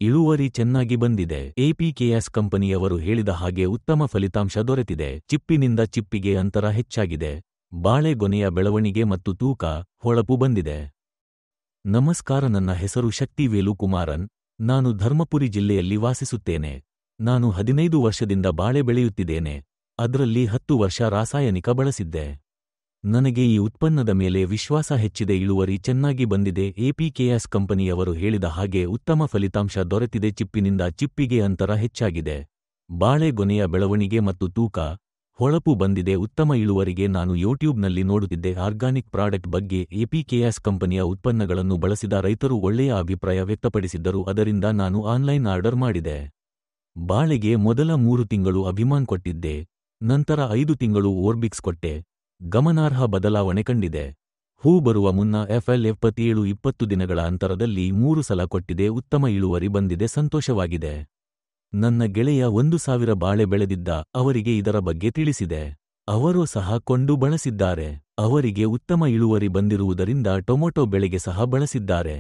ಇಳುವರಿ ಚೆನ್ನಾಗಿ ಬಂದಿದೆ. ಎಪಿಕೆಎಸ್ ಕಂಪನಿಯವರು ಹೇಳಿದ ಹಾಗೆ ಉತ್ತಮ ಫಲಿತಾಂಶ ದೊರೆತಿದೆ. ಚಿಪ್ಪಿನಿಂದ ಚಿಪ್ಪಿಗೆ ಅಂತರ ಹೆಚ್ಚಾಗಿದೆ. ಬಾಳೆಗೊನೆಯ ಬೆಳವಣಿಗೆ ಮತ್ತು ತೂಕ, ಹೊಳಪು ಬಂದಿದೆ. ನಮಸ್ಕಾರ, ನನ್ನ ಹೆಸರು ಶಕ್ತಿವೇಲು ಕುಮಾರನ್. ನಾನು ಧರ್ಮಪುರಿ ಜಿಲ್ಲೆಯಲ್ಲಿ ವಾಸಿಸುತ್ತೇನೆ. ನಾನು 15 ವರ್ಷದಿಂದ ಬಾಳೆ ಬೆಳೆಯುತ್ತಿದ್ದೇನೆ. ಅದರಲ್ಲಿ 10 ವರ್ಷ ರಾಸಾಯನಿಕ ಬಳಸಿದ್ದೆ. ನನಗೆ ಈ ಉತ್ಪನ್ನದ ಮೇಲೆ ವಿಶ್ವಾಸ ಹೆಚ್ಚಿದೆ. ಇಳುವರಿ ಚೆನ್ನಾಗಿ ಬಂದಿದೆ. ಎಪಿಕೆಎಸ್ ಕಂಪನಿಯವರು ಹೇಳಿದ ಹಾಗೆ ಉತ್ತಮ ಫಲಿತಾಂಶ ದೊರೆತಿದೆ. ಚಿಪ್ಪಿನಿಂದ ಚಿಪ್ಪಿಗೆ ಅಂತರ ಹೆಚ್ಚಾಗಿದೆ. ಬಾಳೆಗೊನೆಯ ಬೆಳವಣಿಗೆ ಮತ್ತು ತೂಕ, ಹೊಳಪು ಬಂದಿದೆ. ಉತ್ತಮ ಇಳುವರಿಗೆ ನಾನು ಯೂಟ್ಯೂಬ್ನಲ್ಲಿ ನೋಡುತ್ತಿದ್ದೆ. ಆರ್ಗಾನಿಕ್ ಪ್ರಾಡಕ್ಟ್ ಬಗ್ಗೆ ಎಪಿಕೆಎಸ್ ಕಂಪನಿಯ ಉತ್ಪನ್ನಗಳನ್ನು ಬಳಸಿದ ರೈತರು ಒಳ್ಳೆಯ ಅಭಿಪ್ರಾಯ ವ್ಯಕ್ತಪಡಿಸಿದ್ದರು. ಅದರಿಂದ ನಾನು ಆನ್ಲೈನ್ ಆರ್ಡರ್ ಮಾಡಿದೆ. ಬಾಳೆಗೆ ಮೊದಲ 3 ತಿಂಗಳು ಅಭಿಮಾನ್ ಕೊಟ್ಟಿದ್ದೆ. ನಂತರ 5 ತಿಂಗಳು ಓರ್ಬಿಕ್ಸ್ ಕೊಟ್ಟೆ. ಗಮನಾರ್ಹ ಬದಲಾವಣೆ ಕಂಡಿದೆ. ಹೂ ಬರುವ ಮುನ್ನ FL77 20 ದಿನಗಳ ಅಂತರದಲ್ಲಿ 3 ಸಲ ಕೊಟ್ಟಿದೆ. ಉತ್ತಮ ಇಳುವರಿ ಬಂದಿದೆ. ಸಂತೋಷವಾಗಿದೆ. ನನ್ನ ಗೆಳೆಯ 1000 ಬಾಳೆ ಬೆಳೆದಿದ್ದ. ಅವರಿಗೆ ಇದರ ಬಗ್ಗೆ ತಿಳಿಸಿದೆ. ಅವರು ಸಹ ಕೊಂಡು ಬಳಸಿದ್ದಾರೆ. ಅವರಿಗೆ ಉತ್ತಮ ಇಳುವರಿ ಬಂದಿರುವುದರಿಂದ ಟೊಮೊಟೊ ಬೆಳೆಗೆ ಸಹ ಬಳಸಿದ್ದಾರೆ.